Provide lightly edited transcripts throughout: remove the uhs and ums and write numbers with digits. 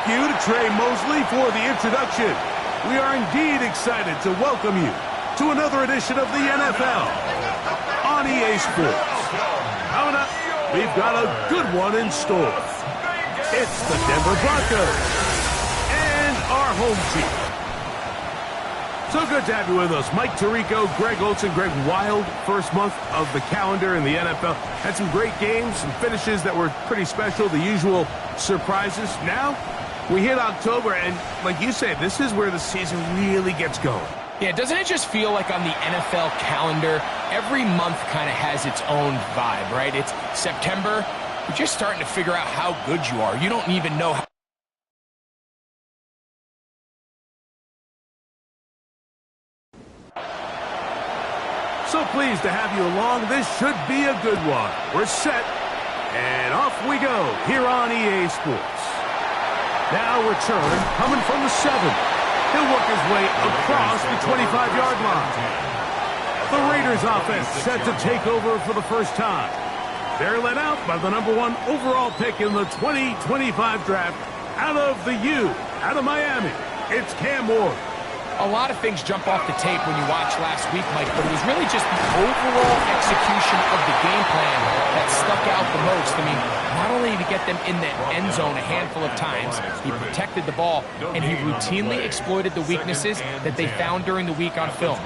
you to Trey Mosley for the introduction. We are indeed excited to welcome you to another edition of the NFL on EA Sports. Coming up, we've got a good one in store. It's the Denver Broncos and our home team. So good to have you with us. Mike Tirico, Greg Olsen, Greg Wild. First month of the calendar in the NFL. Had some great games, some finishes that were pretty special, the usual surprises. Now, we hit October, and like you said, this is where the season really gets going. Yeah, doesn't it just feel like on the NFL calendar, every month kind of has its own vibe, right? It's September, you're just starting to figure out how good you are. You don't even know how. So pleased to have you along. This should be a good one. We're set, and off we go here on EA Sports. Now return, coming from the 7. He'll work his way across the 25-yard line. The Raiders offense set to take over for the first time. They're led out by the #1 overall pick in the 2025 draft out of the U, out of Miami. It's Cam Ward. A lot of things jump off the tape when you watch last week, Mike, but it was really just the overall execution of the game plan that stuck out the most. I mean, not only did he get them in the end zone a handful of times, he protected the ball, and he routinely exploited the weaknesses that they found during the week on film.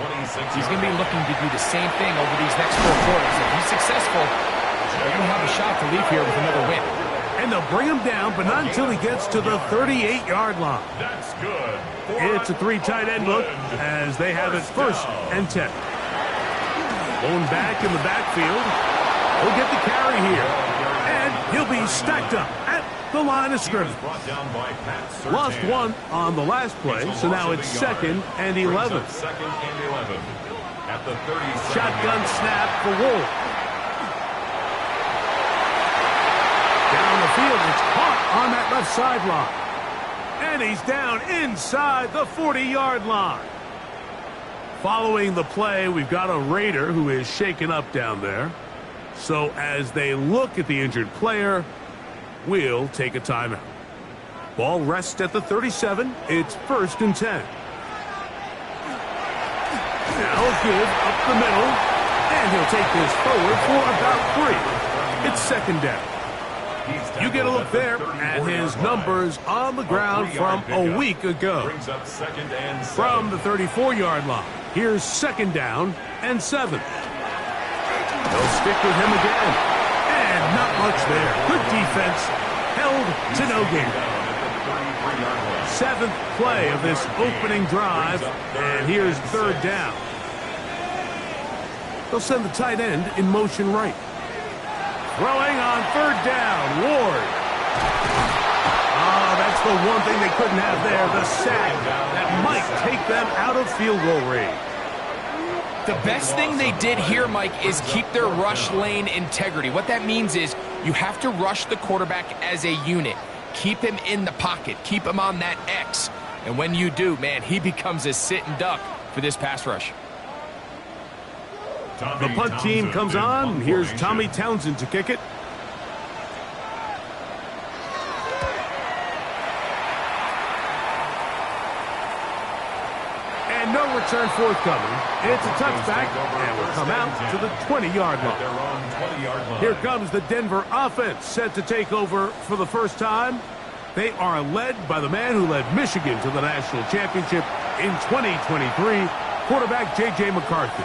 He's going to be looking to do the same thing over these next 4 quarters. If he's successful, they're going to have a shot to leave here with another win. And they'll bring him down, but not until he gets to the 38-yard line. That's good. It's a 3 tight end look as they have it 1st and 10. Going back in the backfield. He'll get the carry here. And he'll be stacked up at the line of scrimmage. Lost 1 on the last play, so now it's 2nd and 11. Shotgun snap for Wolf. Down the field, it's caught on that left sideline. And he's down inside the 40-yard line. Following the play, we've got a Raider who is shaken up down there. So as they look at the injured player, we'll take a timeout. Ball rests at the 37. It's 1st and 10. Now a give up the middle. And he'll take this forward for about 3. It's 2nd down. You get a look there at his numbers on the ground from a week ago. From the 34-yard line, here's 2nd down and 7. They'll stick with him again. And not much there. Good defense. Held to no gain. 7th play of this opening drive. And here's 3rd down. They'll send the tight end in motion right. Throwing on 3rd down, Ward. That's the one thing they couldn't have there, the sack that might take them out of field goal range. The best thing they did here, Mike, is keep their rush lane integrity. What that means is you have to rush the quarterback as a unit. Keep him in the pocket. Keep him on that X. And when you do, man, he becomes a sitting duck for this pass rush. The punt team comes on. Here's Tommy Townsend to kick it. And no return forthcoming. It's a touchback, and will come out to the 20-yard line. Here comes the Denver offense set to take over for the first time. They are led by the man who led Michigan to the national championship in 2023, quarterback J.J. McCarthy.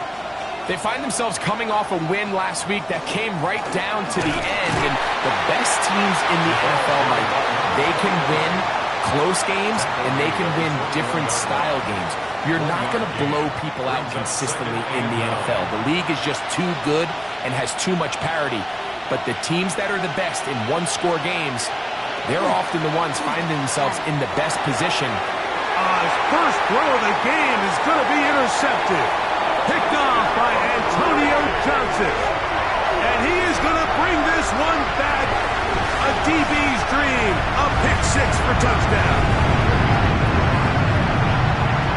They find themselves coming off a win last week that came right down to the end. And the best teams in the NFL, Mike, they can win close games and they can win different style games. You're not going to blow people out consistently in the NFL. The league is just too good and has too much parity. But the teams that are the best in one-score games, they're often the ones finding themselves in the best position. His first throw of the game is going to be intercepted. Picked off by Antonio Johnson. And he is going to bring this one back. A DB's dream. A pick-6 for touchdown.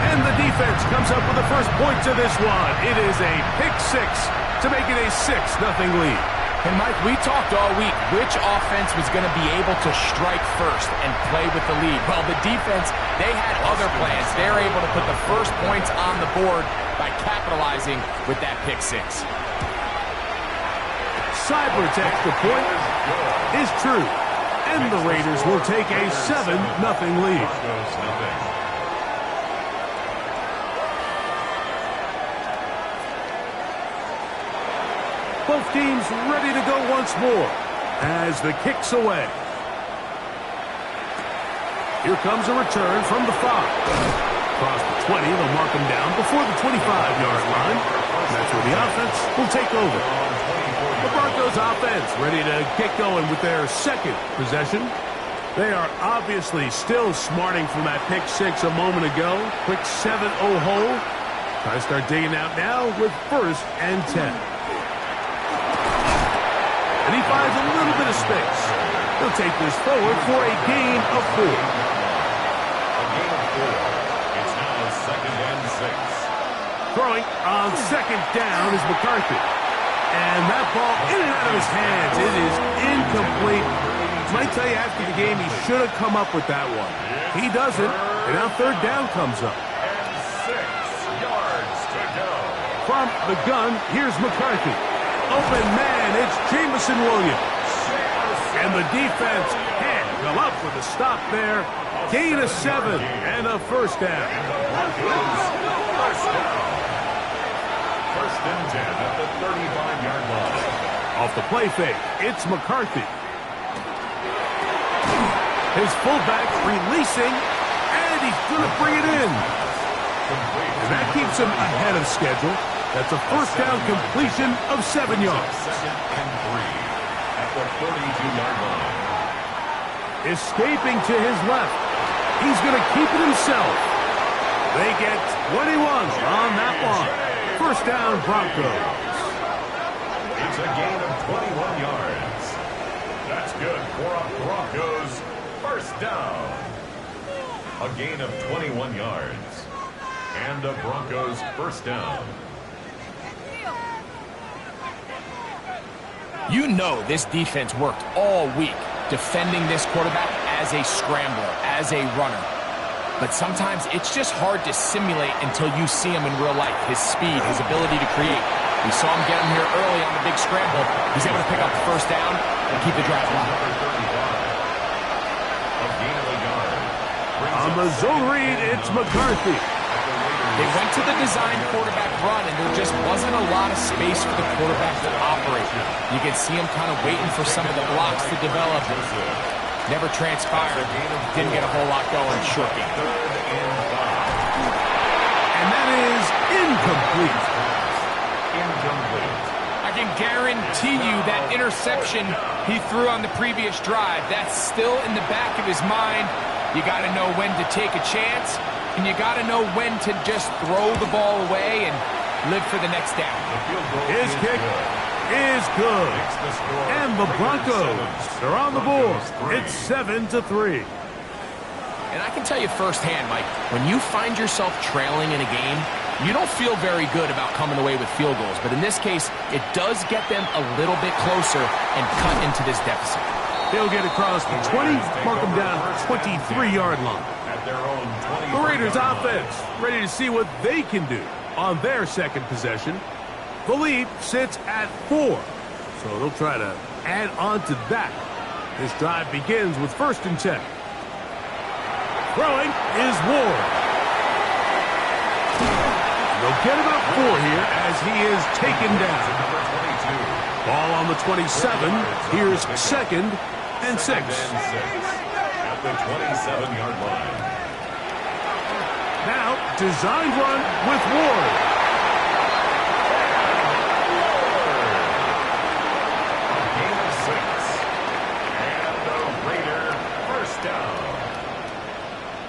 And the defense comes up with the first points of this one. It is a pick-6 to make it a 6-0 lead. And Mike, we talked all week which offense was going to be able to strike first and play with the lead. Well, the defense, they had other plans. They're able to put the first points on the board by capitalizing with that pick six. Seibert's extra point is true, and the Raiders will take a 7-0 lead. Both teams ready to go once more as the kick's away. Here comes a return from the 5. Across the 20, they'll mark him down before the 25-yard line. That's where the offense will take over. The Broncos offense ready to get going with their second possession. They are obviously still smarting from that pick six a moment ago. Quick 7-0 hole. Try to start digging out now with 1st and 10. And he finds a little bit of space. He'll take this forward for a gain of 4. A gain of 4. It's now 2nd and 6. Throwing on 2nd down is McCarthy. And that ball in and out of his hands. It is incomplete. Might tell you after the game he should have come up with that one. He doesn't, and now 3rd down comes up. And 6 yards to go. From the gun, here's McCarthy. Open man, it's Jameson Williams. And the defense can't come up with a stop there. Gain of 7 and a 1st down. First down. 1st and 10 at the 35-yard line. Off the play fake, it's McCarthy. His fullback releasing, and he's going to bring it in. And that keeps him ahead of schedule. That's a 1st down completion of 7 yards. 2nd and 3 at the 42-yard line. Escaping to his left. He's going to keep it himself. They get 21 on that one. 1st down, Broncos. It's a gain of 21 yards. That's good for a Broncos 1st down. A gain of 21 yards. And a Broncos 1st down. You know this defense worked all week defending this quarterback as a scrambler, as a runner. But sometimes it's just hard to simulate until you see him in real life. His speed, his ability to create. We saw him get him here early on the big scramble. He's able to pick up the 1st down and keep the drive alive. On the zone read, it's McCarthy. They went to the design quarterback run, and there just wasn't a lot of space for the quarterback to operate. You can see him kind of waiting for some of the blocks to develop. Never transpired. Didn't get a whole lot going. Short game. And that is incomplete. I can guarantee you that interception he threw on the previous drive, that's still in the back of his mind. You got to know when to take a chance, and you got to know when to just throw the ball away and live for the next down. His kick is good. And the Broncos are on the board. It's 7-3. And I can tell you firsthand, Mike, when you find yourself trailing in a game, you don't feel very good about coming away with field goals. But in this case, it does get them a little bit closer and cut into this deficit. They'll get across the 20, mark them down 23-yard line. The Raiders offense ready to see what they can do on their second possession. The lead sits at 4, so they'll try to add on to that. This drive begins with 1st and 10. Throwing is Ward. They'll get about 4 here as he is taken down. Ball on the 27. Here's 2nd and 6. At the 27-yard line. Now, design run with Ward. A gain of 6. And the Raider 1st down.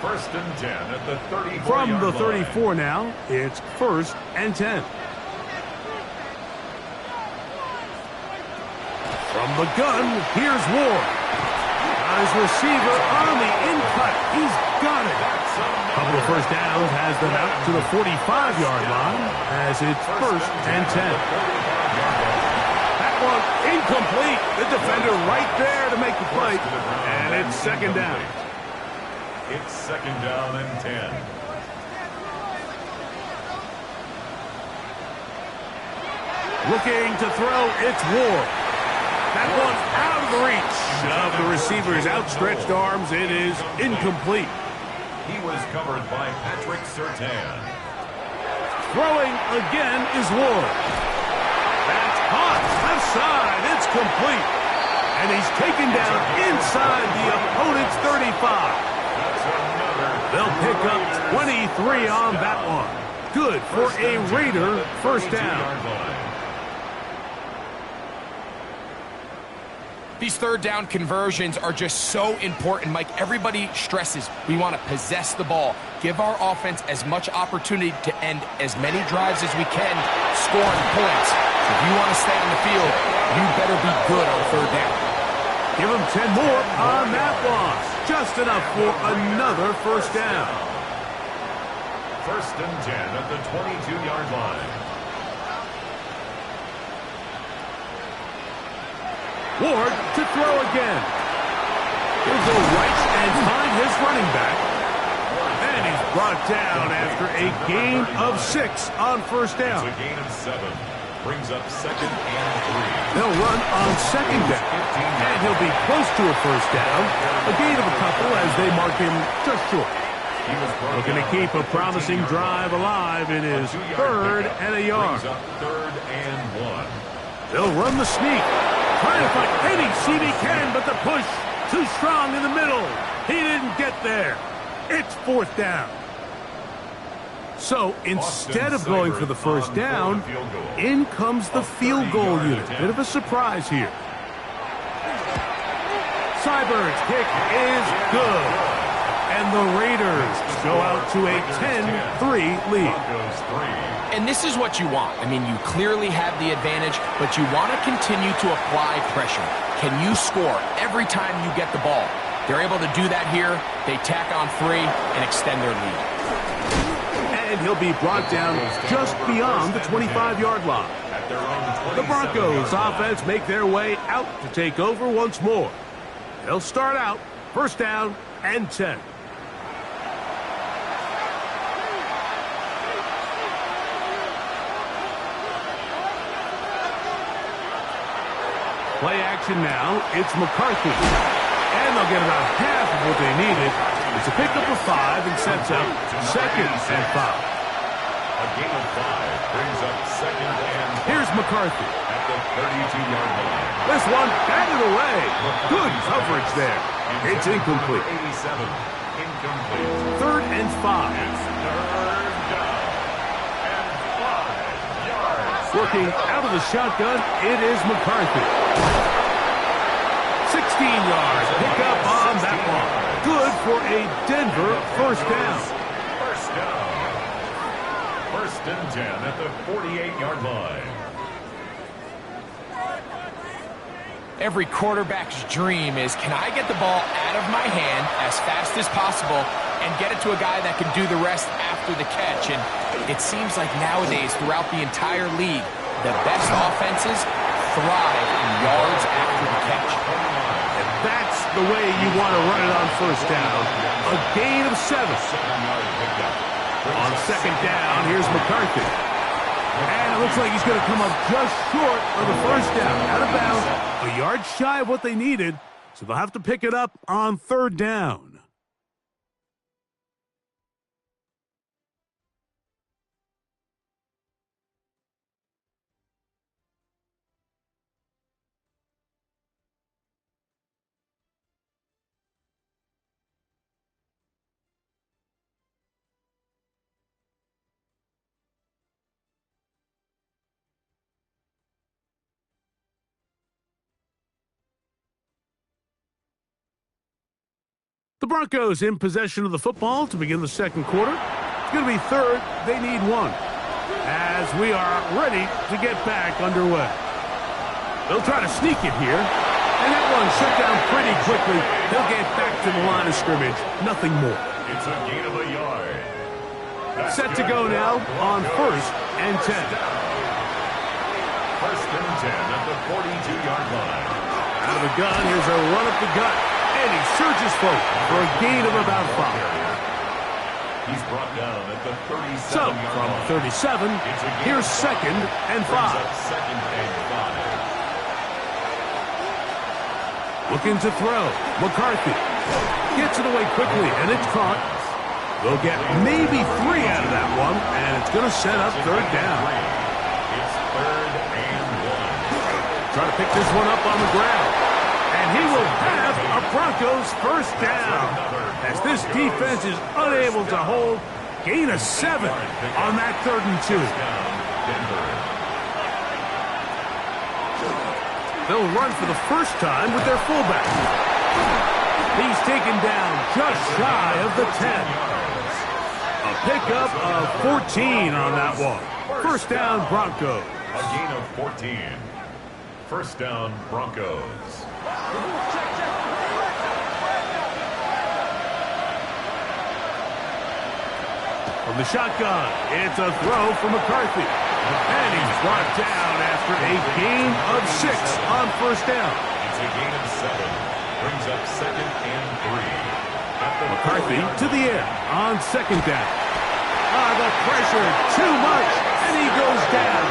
1st and 10 at the 34-yard line. From the 34 now, it's 1st and 10. From the gun, here's Ward. Got his receiver on the in-cut. He's got it. Couple of 1st downs has them out to the 45-yard line as it's 1st and 10. That one Incomplete. The defender right there to make the play. And it's second down. It's second down and 10. Looking to throw, it's Ward. That one out of the reach of the receiver's outstretched arms. It is incomplete. He was covered by Patrick Surtain. Throwing again is Ward. That's hot. Left side. It's complete. And he's taken down inside the opponent's 35. They'll pick up 23 on that one. Good for a Raider first down. These third down conversions are just so important, Mike. Everybody stresses we want to possess the ball, give our offense as much opportunity to end as many drives as we can, scoring points. If you want to stay on the field, you better be good on third down. Give them 10 more on that loss. Just enough for another first down. First and 10 at the 22-yard line. Ward to throw again. He'll go right and find his running back. And he's brought down after a gain of 6 on first down. It's a gain of 7. Brings up second and 3. They'll run on second down. And he'll be close to a first down. A gain of a couple as they mark him just short. Looking to keep a promising drive alive. It is third and a yard. Brings up third and 1. They'll run the sneak. Trying to find any seam he can, but the push too strong in the middle. He didn't get there. It's fourth down. So instead of going for the first down, in comes the field goal unit. Bit of a surprise here. Seibert's kick is good. And the Raiders go out to a 10-3 lead. And this is what you want. I mean, you clearly have the advantage, but you want to continue to apply pressure. Can you score every time you get the ball? They're able to do that here. They tack on 3 and extend their lead. And he'll be brought down just beyond the 25-yard line. The Broncos offense make their way out to take over once more. They'll start out first down and 10. Play action now. It's McCarthy. And they'll get about half of what they needed. It's a pickup of 5 and sets up second and 5. A gain of 5 brings up second and 5. Here's McCarthy. At the 32-yard line. This one batted away. Good coverage there. It's incomplete. 87. Incomplete. Third and 5. It's third down. And 5 yards. Working out of the shotgun, it is McCarthy. 16 yards. Pick up on that one. Good for a Denver first down. First down. First and 10 at the 48-yard line. Every quarterback's dream is, can I get the ball out of my hand as fast as possible and get it to a guy that can do the rest after the catch? And it seems like nowadays, throughout the entire league, the best offenses thrive in yards after the catch. And that's the way you want to run it on first down. A gain of 7. On second down, here's McCarthy. And it looks like he's going to come up just short of the first down. Out of bounds, a yard shy of what they needed, so they'll have to pick it up on third down. The Broncos in possession of the football to begin the second quarter. It's going to be third. They need 1 as we are ready to get back underway. They'll try to sneak it here. And that one shut down pretty quickly. They'll get back to the line of scrimmage. Nothing more. It's a gain of a yard. That's Set to go now on first and 10. First and 10 at the 42-yard line. Out of the gun, here's a run up the gut. And he surges forward for a gain of about 5. He's brought down at the 37-yard So, line. from 37, here's second and 5. Second and 5. Looking to throw. McCarthy gets it away quickly, and it's caught. They'll get maybe 3 out of that one, and it's going to set up third down. It's third and 1. Trying to pick this one up on the ground. And he will have a Broncos first down. As this defense is unable to hold, gain of 7 on that 3rd and 2. They'll run for the first time with their fullback. He's taken down just shy of the 10. A pickup of 14 on that one. First down, Broncos. A gain of 14. First down, Broncos. From the shotgun, it's a throw for McCarthy. And he's brought down after a gain of 6 on first down. It's a gain of 7. Brings up second and 3. McCarthy to the air on second down. The pressure, too much, and he goes down.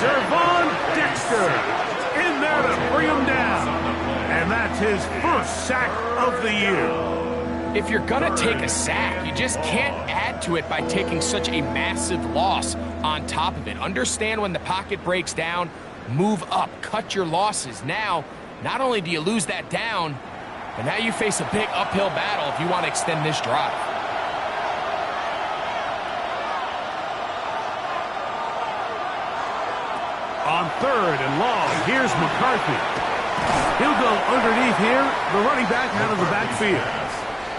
Gervon Dexter in there to bring him down. And that's his first sack of the year. If you're going to take a sack, you just can't add to it by taking such a massive loss on top of it. Understand when the pocket breaks down, move up, cut your losses. Now, not only do you lose that down, but now you face a big uphill battle if you want to extend this drive. On 3rd and long, here's McCarthy. He'll go underneath here, the running back out of the backfield.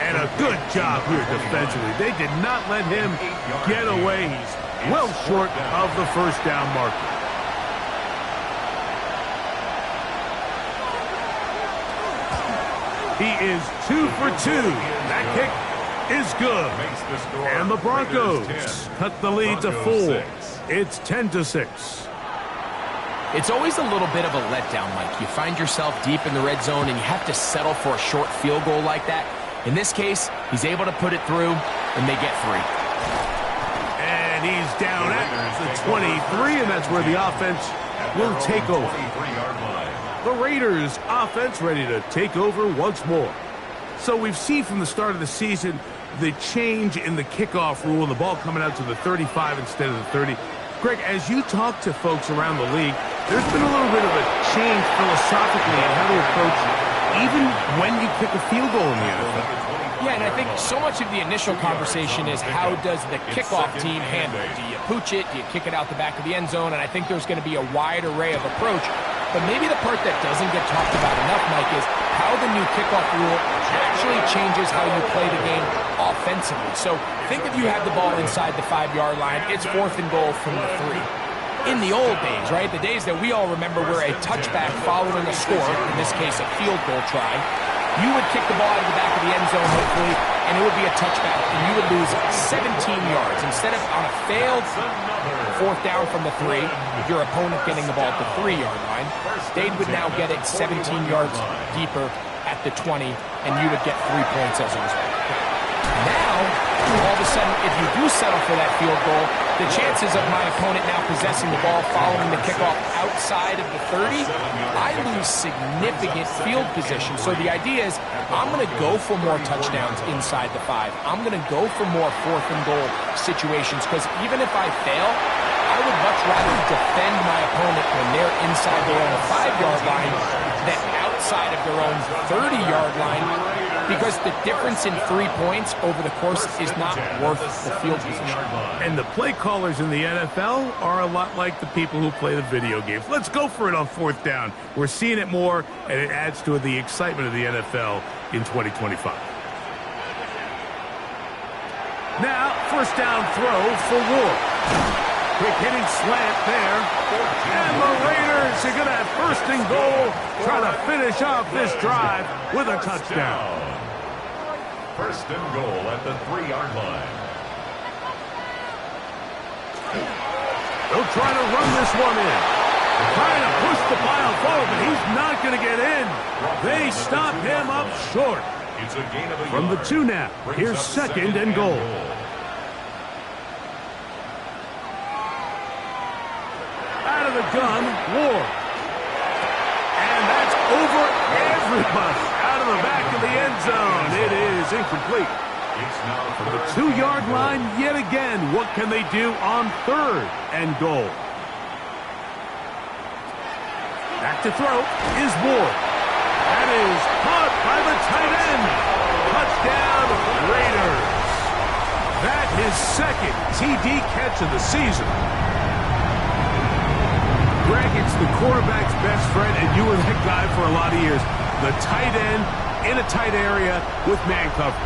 And a good job here defensively. They did not let him get away. He's well short of the first down marker. He is 2 for 2. That kick is good. And the Broncos cut the lead to 4. It's 10-6. It's always a little bit of a letdown, Mike. You find yourself deep in the red zone and you have to settle for a short field goal like that. In this case, he's able to put it through, and they get 3. And he's down at the 23, and that's where the offense will take over. The Raiders' offense ready to take over once more. So we've seen from the start of the season the change in the kickoff rule and the ball coming out to the 35 instead of the 30. Greg, as you talk to folks around the league, there's been a little bit of a change philosophically in how to approach even when you kick a field goal in the NFL. Yeah, and I think so much of the initial conversation is how does the kickoff team handle it? Do you pooch it? Do you kick it out the back of the end zone? And I think there's going to be a wide array of approach. But maybe the part that doesn't get talked about enough, Mike, is how the new kickoff rule actually changes how you play the game offensively. So think if you have the ball inside the 5-yard line, it's 4th and goal from the 3. In the old days, right, the days that we all remember were a touchback following a score, in this case a field goal try, you would kick the ball out of the back of the end zone, hopefully, and it would be a touchback, and you would lose 17 yards. Instead of on a failed 4th down from the 3, your opponent getting the ball at the 3-yard line, they would now get it 17 yards deeper at the 20, and you would get 3 points as a result. Now, all of a sudden, if you do settle for that field goal, the chances of my opponent now possessing the ball following the kickoff outside of the 30, I lose significant field position. So the idea is I'm going to go for more touchdowns inside the 5. I'm going to go for more 4th and goal situations because even if I fail, I would much rather defend my opponent when they're inside their own 5-yard line than outside of their own 30-yard line, because the difference in 3 points over the course is not worth the field position. And the play callers in the NFL are a lot like the people who play the video games. Let's go for it on 4th down. We're seeing it more, and it adds to the excitement of the NFL in 2025. Now, first down throw for Ward. Quick hitting slant there. And the Raiders are going to have 1st and goal, trying to finish off this drive with a touchdown. 1st and goal at the 3-yard line. They'll try to run this one in. Trying to push the pile forward, but he's not going to get in. They stop him up short. It's a gain of a From the 2 now, here's second and goal. Out of the gun, Ward. And that's over everybody. Out of the back of the end zone. It is incomplete. It's now From the 2-yard line yet again. What can they do on third and goal? Back to throw is Ward. That is caught by the tight end. Touchdown, Raiders. That his second TD catch of the season. Greg, it's the quarterback's best friend, and you were that guy for a lot of years. The tight end in a tight area with man coverage.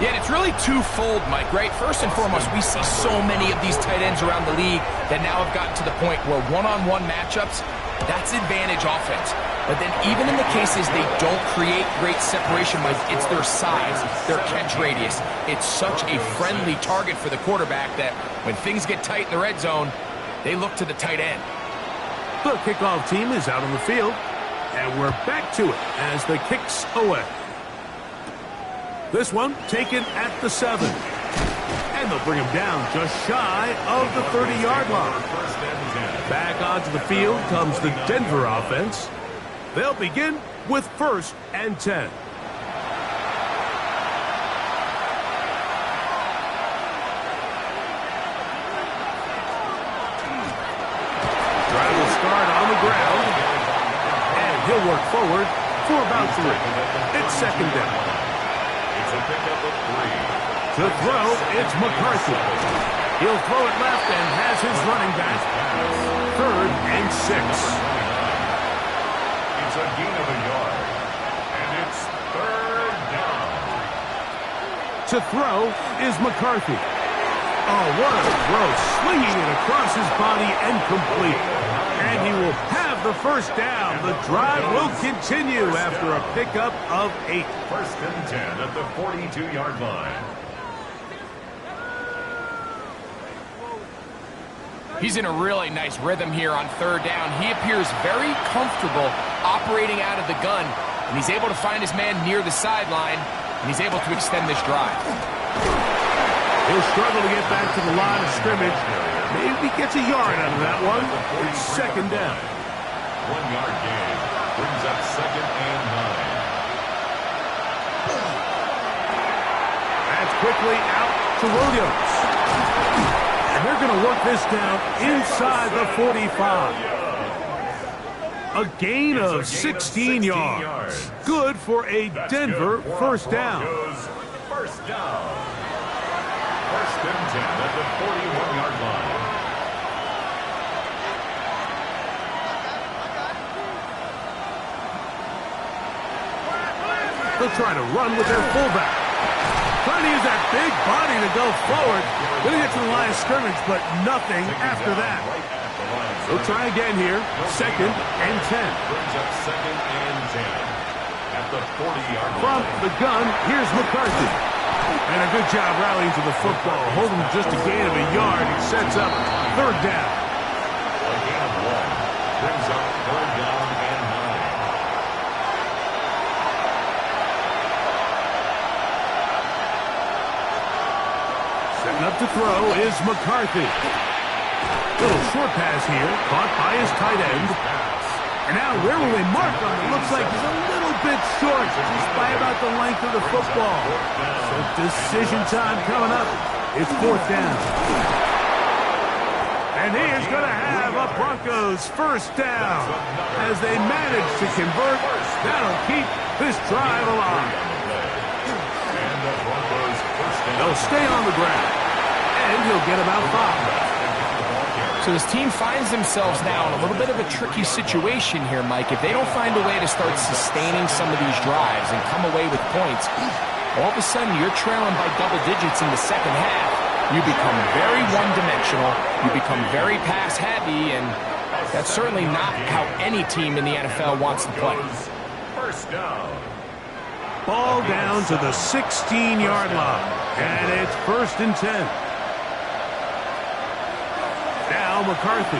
Yeah, and it's really twofold, Mike, right? First and foremost, we see so many of these tight ends around the league that now have gotten to the point where one-on-one matchups, that's advantage offense. But then even in the cases they don't create great separation, Mike, it's their size, their catch radius. It's such a friendly target for the quarterback that when things get tight in the red zone, they look to the tight end. The kickoff team is out on the field, and we're back to it as the kicks away. This one taken at the 7. And they'll bring him down just shy of the 30-yard line. Back onto the field comes the Denver offense. They'll begin with 1st and 10. Drive will start on the ground. And he'll work forward for about 3. It's 2nd down. Pickup of 3. To throw, it's McCarthy. He'll throw it left and has his running back. 3rd and 6. It's a gain of a yard. And it's 3rd down. To throw is McCarthy. Oh, what a throw. Slinging it across his body and complete. And he will have the 1st down. The drive will continue after a pickup of 8. 1st and 10 at the 42-yard line. He's in a really nice rhythm here on 3rd down. He appears very comfortable operating out of the gun, and he's able to find his man near the sideline, and he's able to extend this drive. He'll struggle to get back to the line of scrimmage. Maybe gets a yard out of that one. It's 2nd down. 1-yard gain brings up 2nd and 9. That's quickly out to Williams. And they're going to work this down inside the 45. A gain of 16 yards. Good for a Denver 1st down. 1st down. 1st and 10 at the 41-yard line. They'll try to run with their fullback. Trying to use that big body to go forward. Going to get to the line of scrimmage, but nothing after that. They'll try again here. 2nd and 10. Brings up 2nd and 10 at the 40-yard line. From the gun, here's McCarthy. And a good job rallying to the football. Holding just a gain of a yard. It sets up 3rd down. A gain of 1 brings up 3rd down and 9. Setting up to throw is McCarthy. Little short pass here, caught by his tight end. And now where will they mark him? It looks like he's a little bit short, just by about the length of the football. So decision time coming up. It's 4th down. And he is going to have a Broncos 1st down. As they manage to convert, that'll keep this drive alive. And the Broncos 1st down. They'll stay on the ground. And he'll get about 5. So this team finds themselves now in a little bit of a tricky situation here, Mike. If they don't find a way to start sustaining some of these drives and come away with points, all of a sudden you're trailing by double digits in the 2nd half. You become very one-dimensional. You become very pass-heavy, and that's certainly not how any team in the NFL wants to play. 1st down. Ball down to the 16-yard line. And it's 1st and 10. Now Now McCarthy.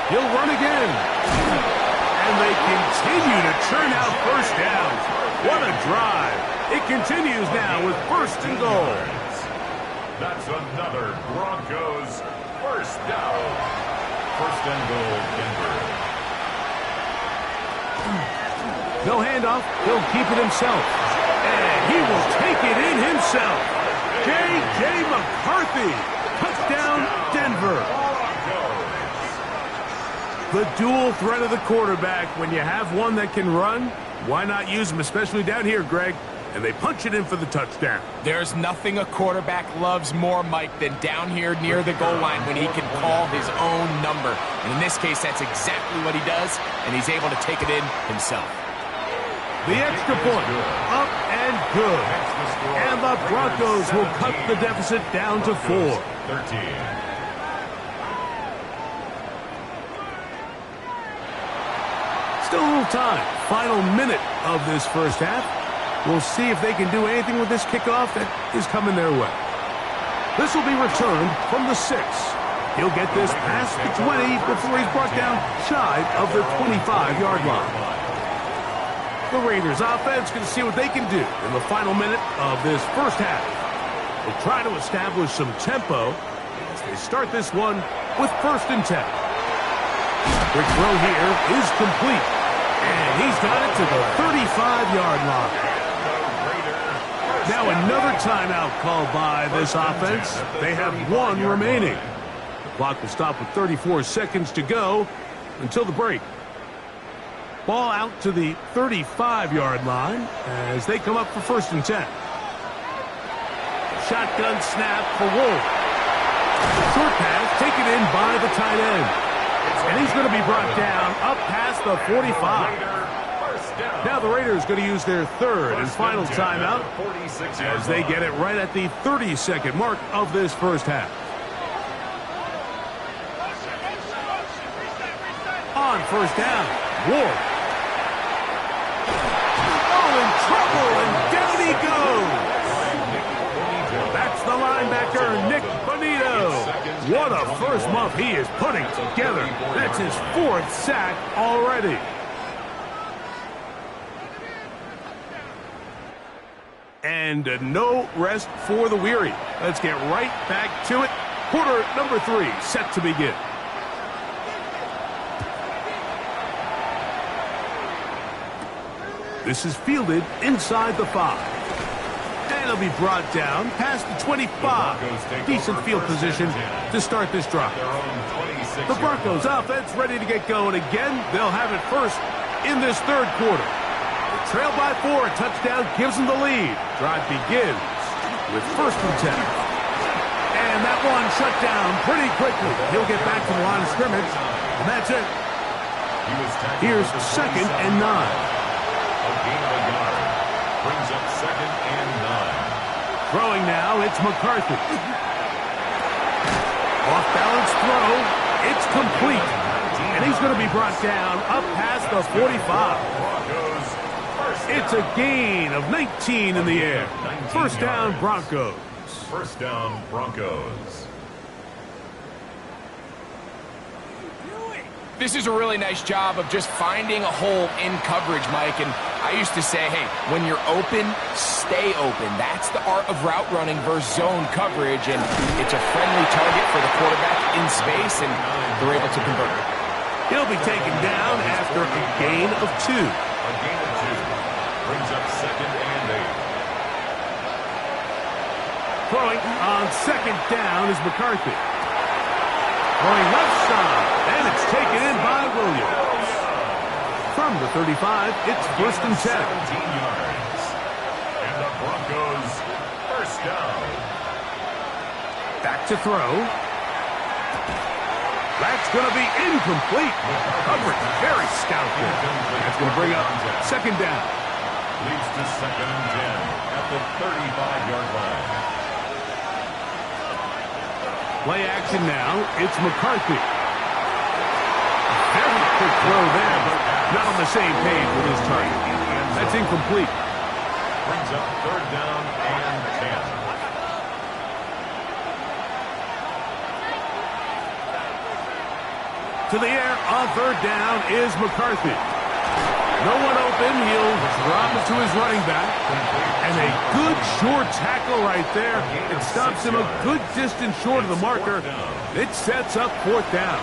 He'll run again. And they continue to churn out first downs. What a drive. It continues now with first and goal. That's another Broncos first down. First and goal, Denver. No handoff. He'll keep it himself. And he will take it in himself. J.J. McCarthy. Touchdown, Denver. The dual threat of the quarterback. When you have one that can run, why not use him, especially down here, Greg? And they punch it in for the touchdown. There's nothing a quarterback loves more, Mike, than down here near the goal line when he can call his own number. And in this case, that's exactly what he does, and he's able to take it in himself. The extra point, up and good. And the Broncos will cut the deficit down to 4. 13. Still a little time. Final minute of this first half. We'll see if they can do anything with this kickoff that is coming their way. This will be returned from the 6. He'll get this past the 20 before he's brought down shy of the 25-yard line. The Raiders offense going to see what they can do in the final minute of this first half. They'll try to establish some tempo as they start this one with first and 10. Quick throw here is complete. And he's got it to the 35-yard line. Now another timeout called by this offense. They have one remaining. The clock will stop with 34 seconds to go until the break. Ball out to the 35-yard line as they come up for first and 10. Shotgun snap for Wolf. Short pass taken in by the tight end. And he's going to be brought down up past the 45. Now the Raiders going to use their third and final timeout as they get it right at the 30-second mark of this first half. On first down, Ward. Oh, in trouble, and down he goes. That's the linebacker, Nick Bonito. What a first month he is putting together. That's his 4th sack already. And no rest for the weary. Let's get right back to it. Quarter number 3 set to begin. This is fielded inside the 5. And it'll be brought down past the 25. Decent field position to start this drive. The Broncos offense ready to get going again. They'll have it first in this third quarter. Trail by 4, a touchdown gives them the lead. Drive begins with first and 10. And that one shut down pretty quickly. He'll get back to the line of scrimmage, and that's it. Here's second and 9. A gain of a yard. Brings up second and 9. Throwing now, it's McCarthy. Off-balance throw. It's complete. And he's going to be brought down up past the 45. It's a gain of 19 in the air. First down, Broncos. First down, Broncos. This is a really nice job of just finding a hole in coverage, Mike. And I used to say, hey, when you're open, stay open. That's the art of route running versus zone coverage. And it's a friendly target for the quarterback in space, and they're able to convert it. He'll be taken down after a gain of 2. A gain of 2. Brings up second and 8. Throwing on second down is McCarthy. Throwing left side, and it's taken in by Williams. From the 35, it's first and 10. 17 yards. And the Broncos first down. Back to throw. That's going to be incomplete. Coverage very stout there. That's going to bring up second down. Leads to second and 10 at the 35-yard line. Play action now. It's McCarthy. Very quick throw there, but not on the same page with his target. That's incomplete. Brings up third down and 10. To the air on third down is McCarthy. No one open. He'll drop it to his running back. And a good short tackle right there. It stops him a good distance short of the marker. It sets up fourth down.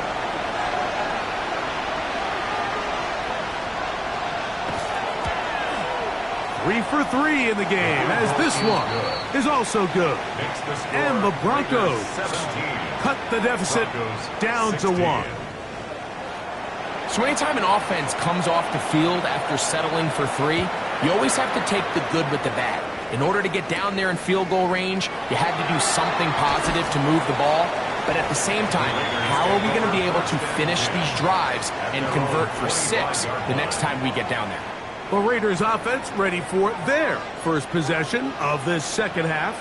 Three for three in the game, as this one is also good. And the Broncos cut the deficit down to 1. So anytime an offense comes off the field after settling for 3, you always have to take the good with the bad. In order to get down there in field goal range, you had to do something positive to move the ball. But at the same time, how are we going to be able to finish these drives and convert for 6 the next time we get down there? The Raiders offense ready for their first possession of this second half.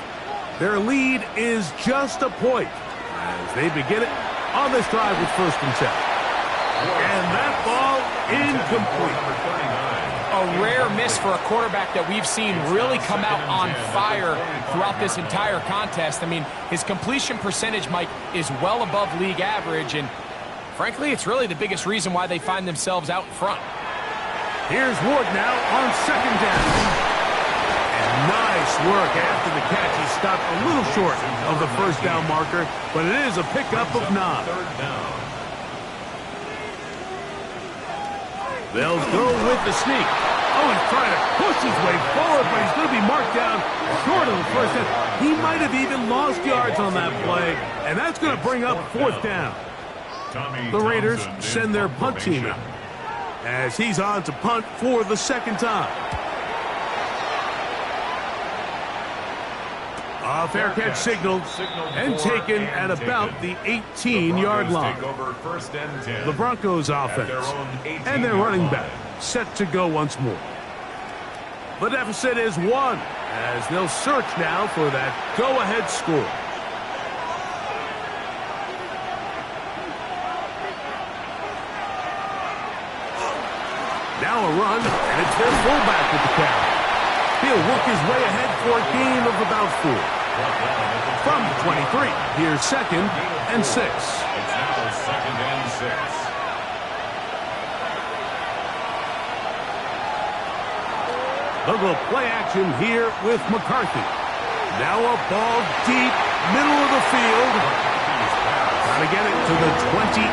Their lead is just a point as they begin it on this drive with 1st and 10. And that ball incomplete. A rare miss for a quarterback that we've seen really come out on fire throughout this entire contest. I mean, his completion percentage, Mike, is well above league average, and frankly, it's really the biggest reason why they find themselves out front. Here's Ward now on 2nd down. And nice work after the catch. He stopped a little short of the 1st down marker, but it is a pickup of 9. They'll go with the sneak. Oh, he's trying to push his way forward, but he's going to be marked down short of the 1st down. He might have even lost yards on that play, and that's going to bring up 4th down. The Raiders send their punt team out as he's on to punt for the 2nd time. A fair catch signaled and taken at about the 18-yard line. The Broncos offense and their running back set to go once more. The deficit is 1 as they'll search now for that go-ahead score. Now a run, and it's their fullback with the carry. He'll work his way ahead for a gain of about 4. From 23, here's 2nd and 6. It's now 2nd and 6. They'll go play action here with McCarthy. Now a ball deep, middle of the field. Got to get it to the 28,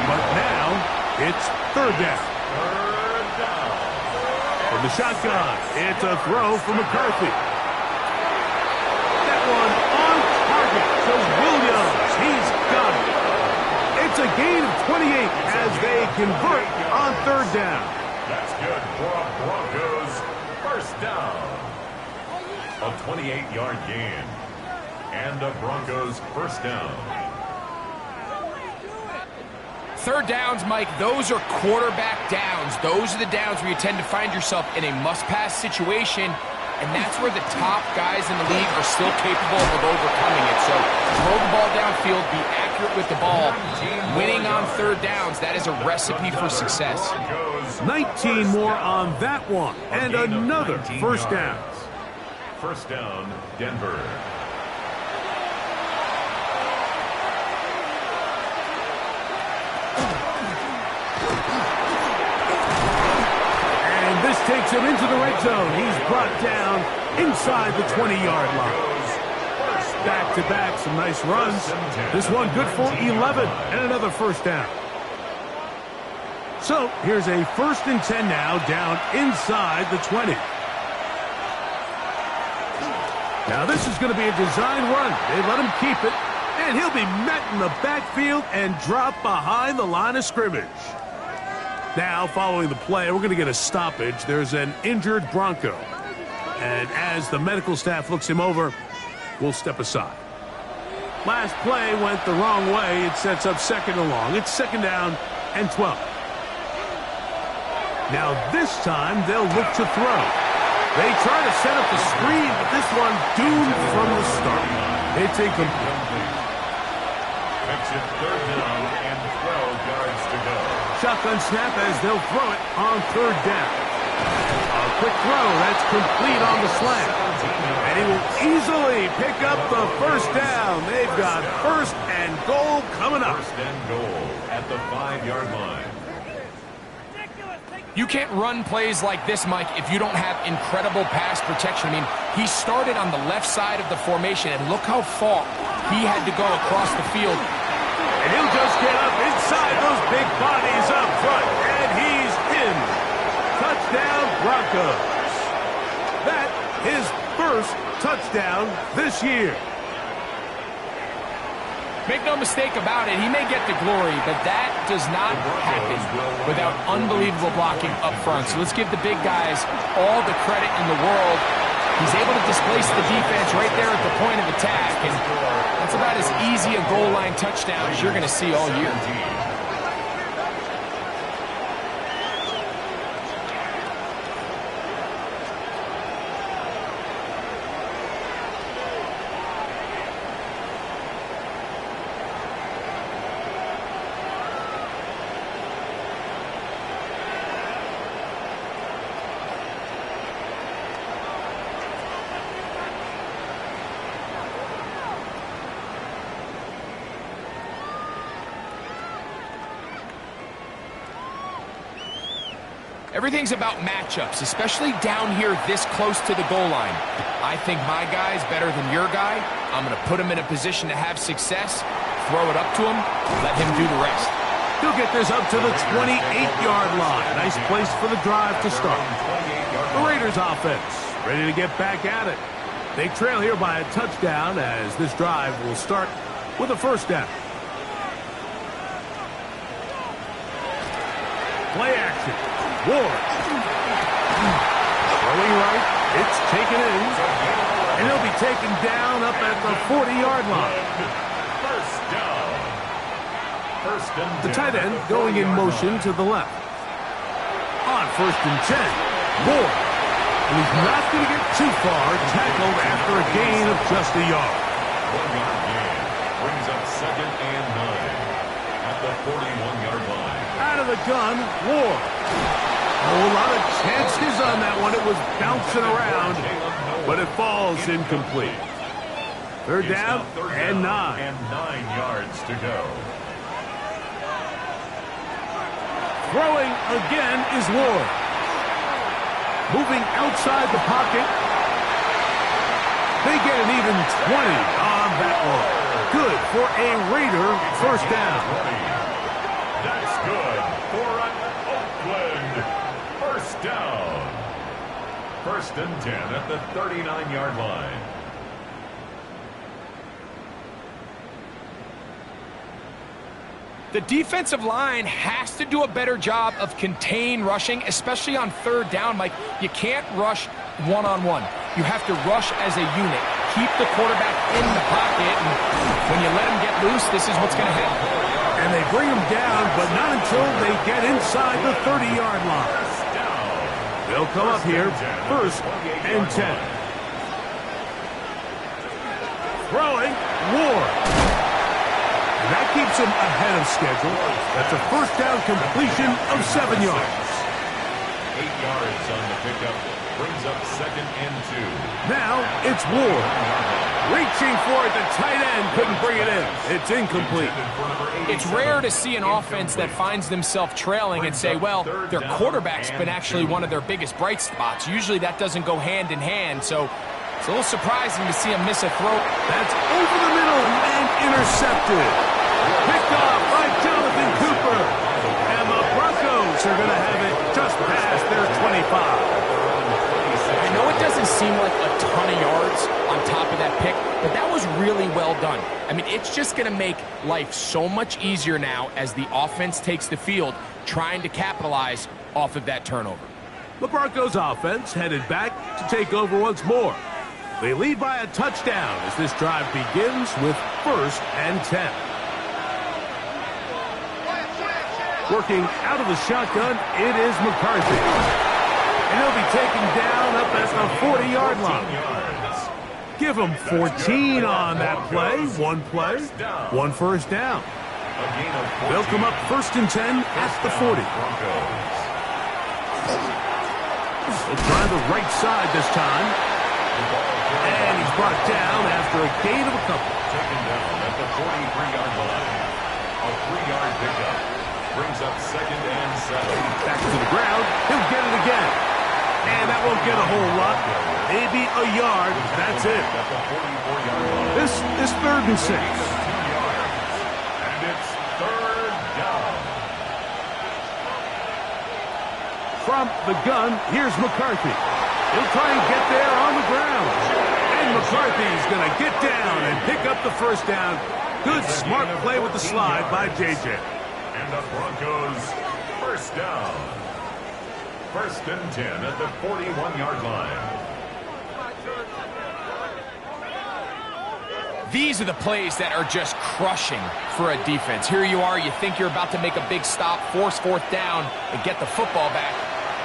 but now it's 3rd down. From the shotgun, it's a throw for McCarthy. That one on target to Williams. He's got it. It's a gain of 28 as they convert on 3rd down. That's good for a Broncos 1st down. A 28-yard gain. And a Broncos 1st down. 3rd downs, Mike, those are quarterback downs. Those are the downs where you tend to find yourself in a must-pass situation, and that's where the top guys in the league are still capable of overcoming it. So throw the ball downfield, be accurate with the ball. Winning on 3rd downs, that is a recipe for success. 19 more on that one, and another 1st down. 1st down, Denver. This takes him into the red zone. He's brought down inside the 20-yard line. Back-to-back, some nice runs. This one good for 11 and another 1st down. So here's a 1st and 10 now down inside the 20. Now this is going to be a design run. They let him keep it, and he'll be met in the backfield and dropped behind the line of scrimmage. Now, following the play, we're going to get a stoppage. There's an injured Bronco. And as the medical staff looks him over, we'll step aside. Last play went the wrong way. It sets up 2nd and long. It's 2nd down and 12. Now, this time, they'll look to throw. They try to set up the screen, but this one doomed from the start. It's incomplete. Makes it 3rd down and 12 yards to go. Shotgun snap as they'll throw it on 3rd down. A quick throw that's complete on the slant. And They will easily pick up the first down. They've got first and goal coming up. First and goal at the 5-yard line. You can't run plays like this, Mike, if you don't have incredible pass protection. I mean, he started on the left side of the formation, and look how far he had to go across the field. And he'll just get up inside those big bodies up front, and he's in. Touchdown, Broncos. That is first touchdown this year. Make no mistake about it, he may get the glory, but that does not happen without unbelievable blocking up front. So let's give the big guys all the credit in the world. He's able to displace the defense right there at the point of attack, and that's about as easy a goal line touchdown as you're going to see all year. Everything's about matchups, especially down here this close to the goal line. I think my guy's better than your guy. I'm going to put him in a position to have success, throw it up to him, let him do the rest. He'll get this up to the 28-yard line. Nice place for the drive to start. The Raiders offense ready to get back at it. They trail here by a touchdown as this drive will start with a first down. Play action. Ward. Throwing right. It's taken in. And he'll be taken down up at the 40-yard line. First down. First and 10. The tight end going in motion to the left. On first and 10. Ward. And he's not going to get too far. Tackled after a gain of just a yard. 1-yard gain. Brings up second and 9 at the 41-yard line. Out of the gun, Ward. A whole lot of chances on that one. It was bouncing around, but it falls incomplete. Third down and 9. And 9 yards to go. Throwing again is Ward. Moving outside the pocket. They get an even 20 on that one. Good for a Raider first down. That's good for an Oakland first down. First and 10 at the 39-yard line. The defensive line has to do a better job of contain rushing, especially on third down, Mike. You can't rush one-on-one. You have to rush as a unit. Keep the quarterback in the pocket, and when you let him get loose, this is what's going to happen. And they bring him down, but not until they get inside the 30-yard line. They'll come up here, first and 10. Throwing, Ward. And that keeps him ahead of schedule. That's a first down completion of 7 yards. 8 yards on the pickup. Brings up second and 2. Now it's Ward. Reaching for it, the tight end couldn't bring it in. It's incomplete. It's rare to see an offense that finds themselves trailing and say, well, their quarterback's been actually one of their biggest bright spots. Usually that doesn't go hand in hand, so it's a little surprising to see him miss a throw. That's over the middle and intercepted. Picked off by Jonathan Cooper. And the Broncos are going to have it just past their 25. I know it doesn't seem like a ton of yards on top of that pick, but that was really well done. I mean, it's just going to make life so much easier now as the offense takes the field, trying to capitalize off of that turnover. The Broncos offense headed back to take over once more. They lead by a touchdown as this drive begins with first and 10. Working out of the shotgun, it is McCarthy. And he'll be taken down up at the 40-yard line. Give him 14 on that play. One play, one first down. They'll come up first and 10 at the 40. They'll try the right side this time. And he's brought down after a gain of a couple. Taken down at the 43-yard line. A 3-yard pickup. Brings up 2nd and 7. Back to the ground. He'll get it again. And that won't get a whole lot. Maybe a yard. That's it. At the 44-yard line. This is 3rd and 6. 2 yards. And it's 3rd down. From the gun, here's McCarthy. He'll try and get there on the ground. And McCarthy's going to get down and pick up the 1st down. Good, smart play with the slide by J.J. And the Broncos 1st down. 1st and 10 at the 41-yard line. These are the plays that are just crushing for a defense. Here you are, you think you're about to make a big stop, force 4th down, and get the football back.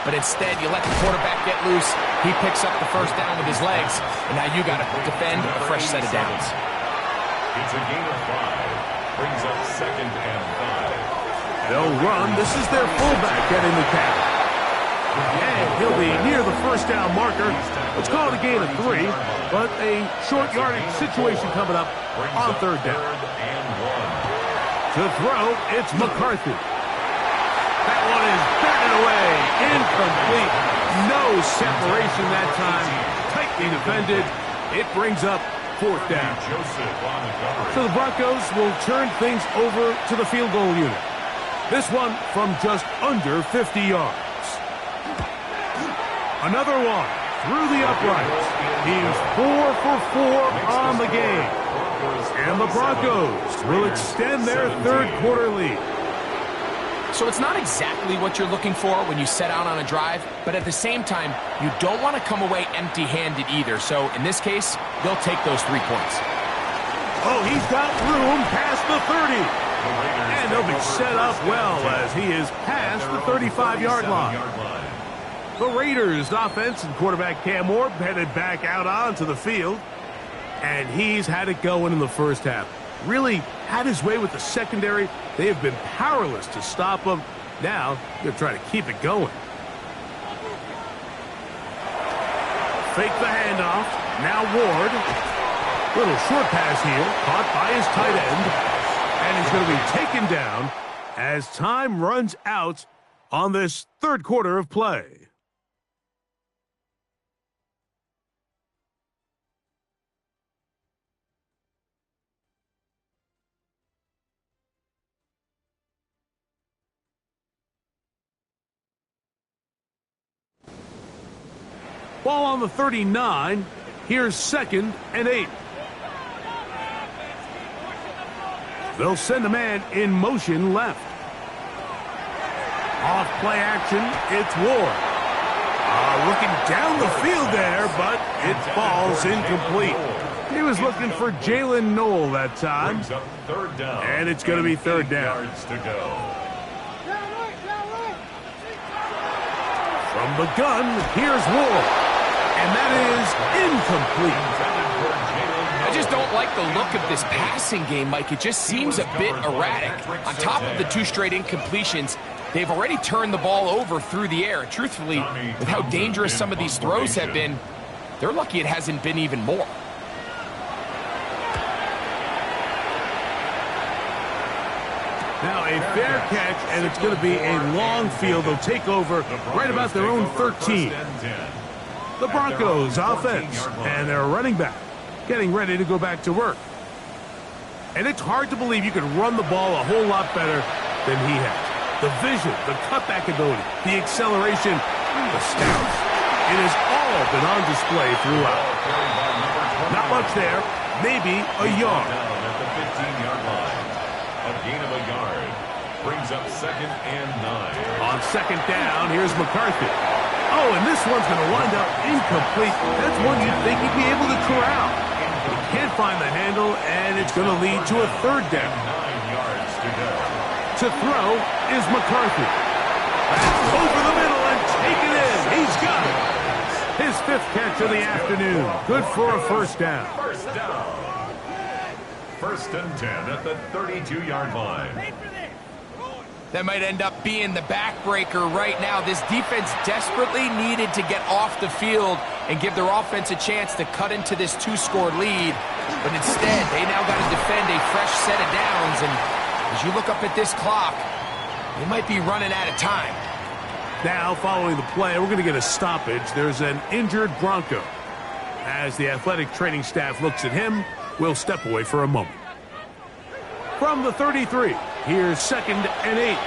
But instead, you let the quarterback get loose. He picks up the 1st down with his legs, and now you got to defend a fresh set of downs. It's a gain of 5. Brings up 2nd and 5. They'll run. This is their fullback getting the tackle. And he'll be near the 1st down marker. Let's call it a gain of 3, but a short yardage situation coming up on 3rd down. To throw, it's McCarthy. That one is batted away. Incomplete. No separation that time. Tightly defended. It brings up 4th down. So the Broncos will turn things over to the field goal unit. This one from just under 50 yards. Another one through the uprights. He's 4 for 4 on the game. And the Broncos will extend their 3rd quarter lead. So it's not exactly what you're looking for when you set out on a drive, but at the same time, you don't want to come away empty-handed either. So in this case, they'll take those 3 points. Oh, he's got room past the 30. And they'll be set up well as he is past the 35-yard line. The Raiders' offense and quarterback Cam Ward headed back out onto the field. And he's had it going in the 1st half. Really had his way with the secondary. They have been powerless to stop him. Now they're trying to keep it going. Fake the handoff. Now Ward. Little short pass here. Caught by his tight end. And he's going to be taken down as time runs out on this 3rd quarter of play. Ball on the 39. Here's 2nd and 8. They'll send a man in motion left. Off play action, it's Ward. Looking down the field there, but it falls incomplete. He was looking for Jalen Noel that time. And it's going to be 3rd down. From the gun, here's Ward. And that is incomplete. I just don't like the look of this passing game, Mike. It just seems a bit erratic. On top of the 2 straight incompletions, they've already turned the ball over through the air. Truthfully, with how dangerous some of these throws have been, they're lucky it hasn't been even more. Now a fair catch, and it's going to be a long field. They'll take over right about their own 13. The Broncos offense and their running back getting ready to go back to work. And it's hard to believe you can run the ball a whole lot better than he has. The vision, the cutback ability, the acceleration, the stance. It has all been on display throughout. Not much there, maybe a yard. At the 15-yard line. A gain of a yard. Brings up 2nd and 9. On 2nd down, here's McCarthy. Oh, and this one's going to wind up incomplete. That's one you'd think he'd be able to corral. He can't find the handle, and it's going to lead to a 3rd down. 9 yards to go. To throw is McCarthy. That's over the middle and taken in. He's got it. His 5th catch of the afternoon. Good for a 1st down. 1st down. 1st and 10 at the 32-yard line. That might end up being the backbreaker right now. This defense desperately needed to get off the field and give their offense a chance to cut into this 2-score lead. But instead, they now got to defend a fresh set of downs. And as you look up at this clock, they might be running out of time. Now, following the play, we're going to get a stoppage. There's an injured Bronco. As the athletic training staff looks at him, we'll step away for a moment. From the 33, here's 2nd and 8.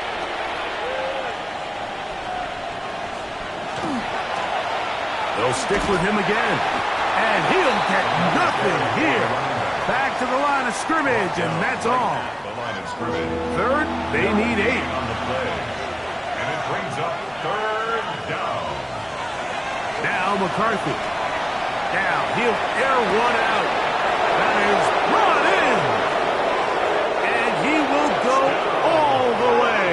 They'll stick with him again. And he'll get nothing here. Back to the line of scrimmage, and that's all. The line of scrimmage. 3rd, they need 8. On the play. And it brings up 3rd down. Now McCarthy. Now he'll air one out. That is brought in. And he will go all the way.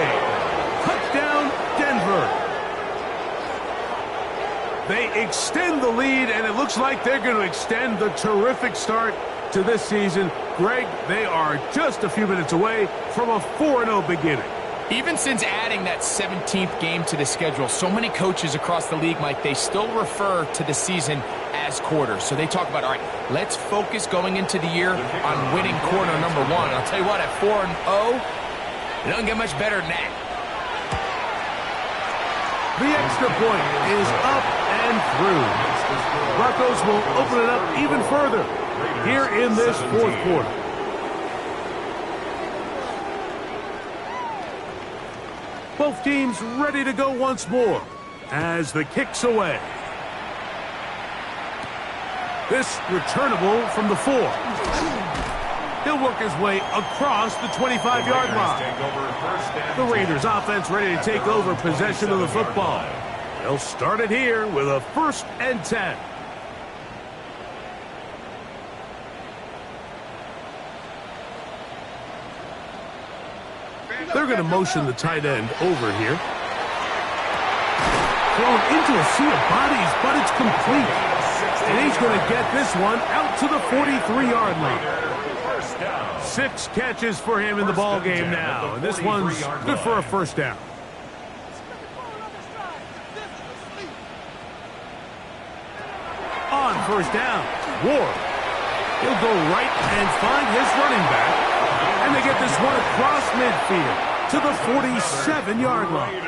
Touchdown, Denver. They extend the lead, and it looks like they're going to extend the terrific start to this season. Greg, they are just a few minutes away from a 4-0 beginning. Even since adding that 17th game to the schedule, so many coaches across the league, Mike, they still refer to the season as quarters. So they talk about, all right, let's focus going into the year on winning quarter number 1. I'll tell you what, at 4-0, it doesn't get much better than that. The extra point is up and through. Broncos will open it up even further here in this 4th quarter. Both teams ready to go once more as the kick's away. This returnable from the 4. He'll work his way across the 25-yard line. The Raiders offense ready to take over possession of the football. They'll start it here with a 1st and 10. They're going to motion the tight end over here. Thrown into a sea of bodies, but it's complete. And he's going to get this one out to the 43-yard line. 6 catches for him in the ball game now. And this one's good for a 1st down. On 1st down, Ward. He'll go right and find his running back. And they get this one across midfield to the 47-yard line.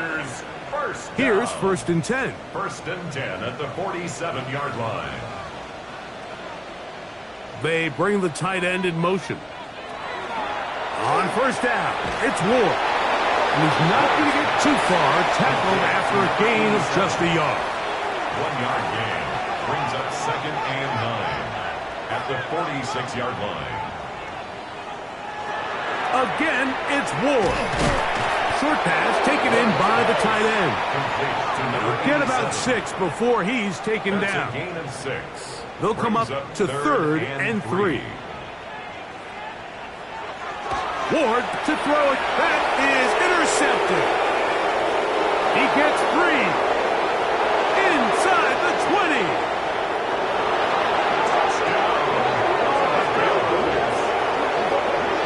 Here's 1st and 10. 1st and 10 at the 47-yard line. They bring the tight end in motion. On 1st down, it's Ward. And he's not going to get too far, tackled after a gain of just a yard. 1-yard gain brings up 2nd and 9 at the 46-yard line. Again, it's Ward. Short pass taken in by the tight end. Get about 6 before he's taken down. A gain of 6. They'll come up to 3rd and 3. Ward to throw it. That is intercepted. He gets 3. Inside the 20.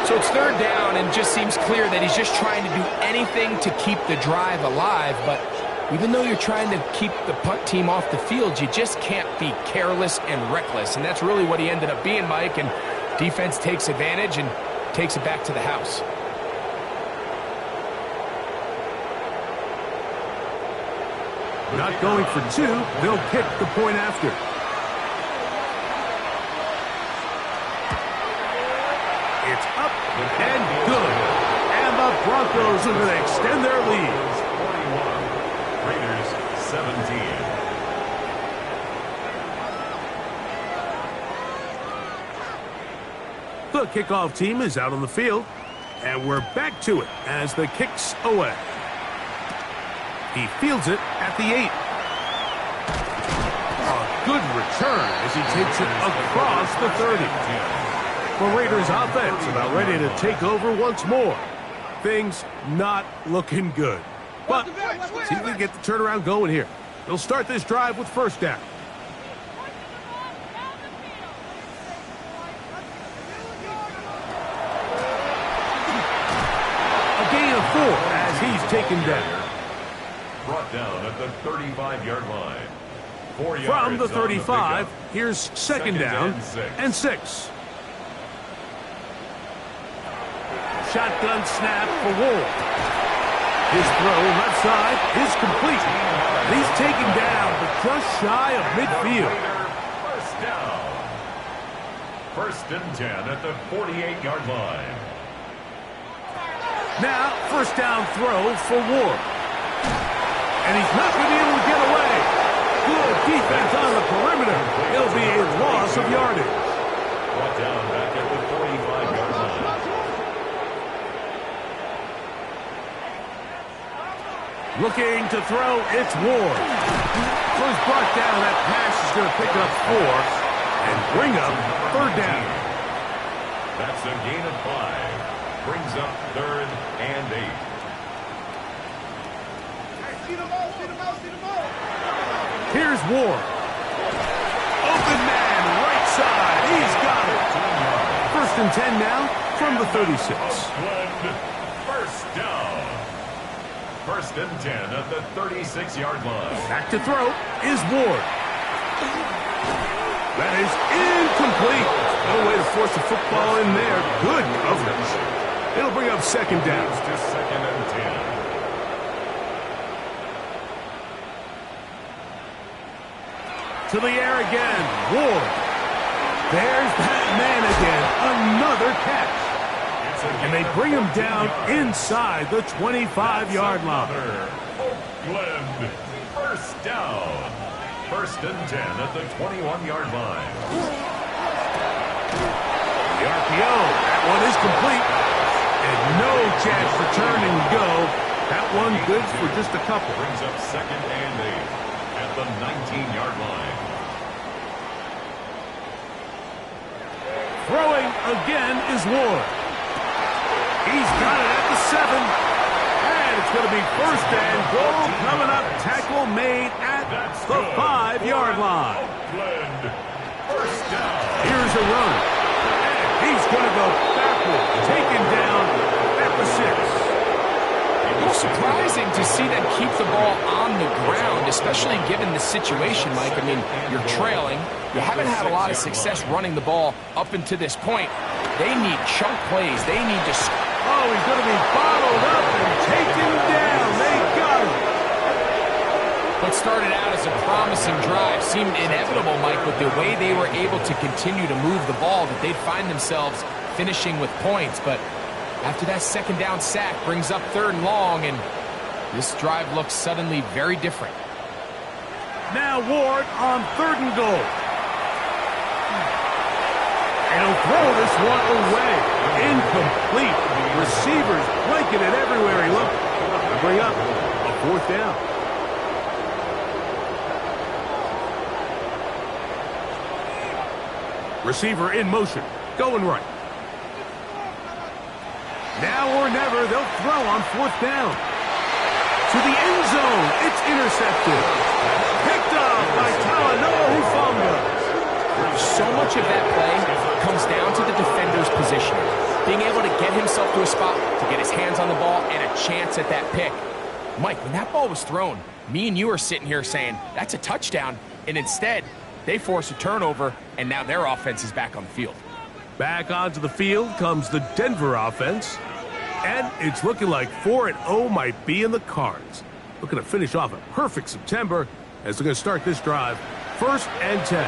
So it's 3rd down, and just seems clear that he's just trying to do anything to keep the drive alive. But even though you're trying to keep the punt team off the field, you just can't be careless and reckless. And that's really what he ended up being, Mike. And defense takes advantage and takes it back to the house. Not going for 2. They'll kick the point after. It's up and good. And the Broncos are going to extend their lead. 41. Raiders 17. The kickoff team is out on the field. And we're back to it as the kick's away. He fields it at the 8. A good return as he takes it across the 30. The Raiders offense about ready to take over once more. Things not looking good. But see if we can get the turnaround going here. They'll start this drive with 1st down. A gain of 4 as he's taken down. Brought down at the 35-yard line. 4 yards From the on 35, pickup. here's second down and 6. Shotgun snap for Ward. His throw left side is complete. He's taken down, but just shy of midfield. First down. 1st and 10 at the 48-yard line. Now, first down throw for Ward. And he's not going to be able to get away. Good defense on the perimeter. It'll be a loss of yardage. Brought down back at the 45-yard line. Looking to throw, it's Ward. So he's brought down. That pass is going to pick up 4 and bring up 3rd down. That's a gain of 5. Brings up 3rd and 8. Here's Ward. Open man, right side. He's got it. 1st and 10 now from the 36. Oakland, first down. 1st and 10 at the 36-yard line. Back to throw is Ward. That is incomplete. No way to force the football in there. Good coverage. It'll bring up 2nd down. Moves to 2nd and 10. To the air again. Ward. There's that man again. Another catch. And they bring him down inside the 25-yard line. Oakland, first down. 1st and 10 at the 21-yard line. The RPO. That one is complete. And no chance to turn and go. That one good for just a couple. Brings up 2nd and 8 at the 19-yard line. Throwing again is Ward. He's got it at the 7. And it's going to be 1st and goal coming up. Tackle made at the 5-yard line. Oakland, first down. Here's a run. He's going to go backward. Taken down at the 6. A little surprising to see them keep the ball on the ground, especially given the situation, Mike. I mean, you're trailing. You haven't had a lot of success running the ball up until this point. They need chunk plays. They need to... Oh, he's going to be bottled up and taken down. They got him. What started out as a promising drive seemed inevitable, Mike, with the way they were able to continue to move the ball, that they'd find themselves finishing with points. But after that 2nd down sack brings up 3rd and long, and this drive looks suddenly very different. Now Ward on 3rd and goal. And he'll throw this one away. Incomplete. Receivers blanketed everywhere he looked. To bring up a 4th down. Receiver in motion. Going right. Now or never, they'll throw on 4th down. To the end zone. It's intercepted. Picked up by Talanoa Hufanga. So much of that play comes down to the defender's position. Being able to get himself to a spot, to get his hands on the ball, and a chance at that pick. Mike, when that ball was thrown, me and you are sitting here saying, that's a touchdown. And instead, they force a turnover, and now their offense is back on the field. Back onto the field comes the Denver offense. And it's looking like 4-0 might be in the cards. Looking to finish off a perfect September as they're going to start this drive. 1st and 10.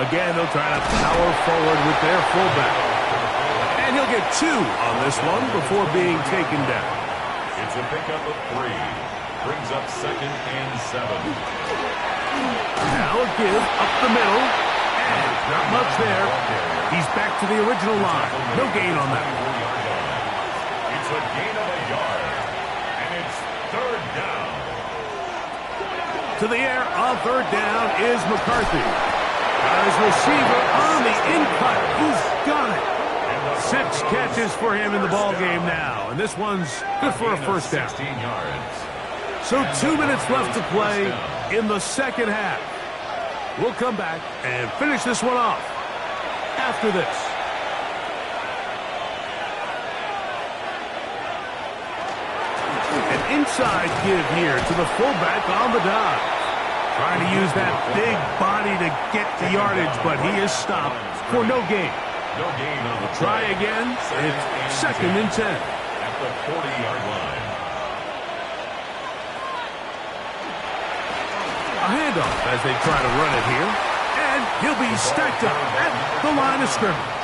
Again, they'll try to power forward with their fullback. And he'll get 2 on this one before being taken down. It's a pickup of 3. Brings up 2nd and 7. Now a give up the middle. And not much there. He's back to the original line. No gain on that. It's a gain of a yard. And it's 3rd down. To the air on 3rd down is McCarthy. Got his receiver on the in-cut. He's got it. 6 catches for him in the ball game now. And this one's good for a 1st down. 16 yards. So 2 minutes left to play in the 2nd half. We'll come back and finish this one off after this. An inside give here to the fullback on the dive. Trying to use that big body to get the yardage, but he is stopped for no gain. No gain on the Try again. It's 2nd and 10. At the 40-yard line. A handoff as they try to run it here. And he'll be stacked up at the line of scrimmage.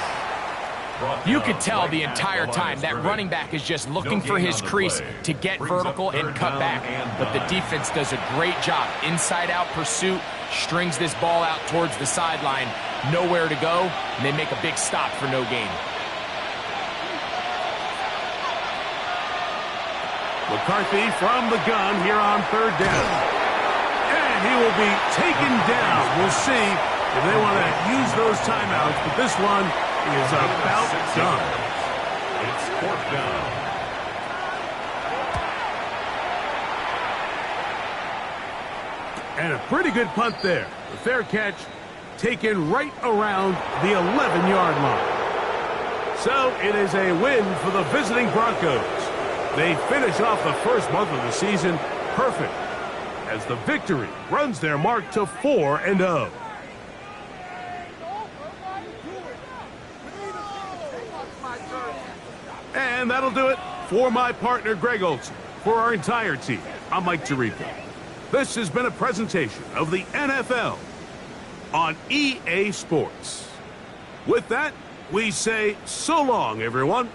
You could tell the entire time that running back is just looking for his crease to get vertical and cut back. But the defense does a great job. Inside-out pursuit, strings this ball out towards the sideline. Nowhere to go, and they make a big stop for no gain. McCarthy from the gun here on 3rd down. And he will be taken down. We'll see if they want to use those timeouts, but this one is about done. It's 4th down. And a pretty good punt there. The fair catch taken right around the 11-yard line. So it is a win for the visiting Broncos. They finish off the first month of the season perfect as the victory runs their mark to 4-0. And that'll do it for my partner, Greg Olson. For our entire team, I'm Mike Tirico. This has been a presentation of the NFL on EA Sports. With that, we say so long, everyone.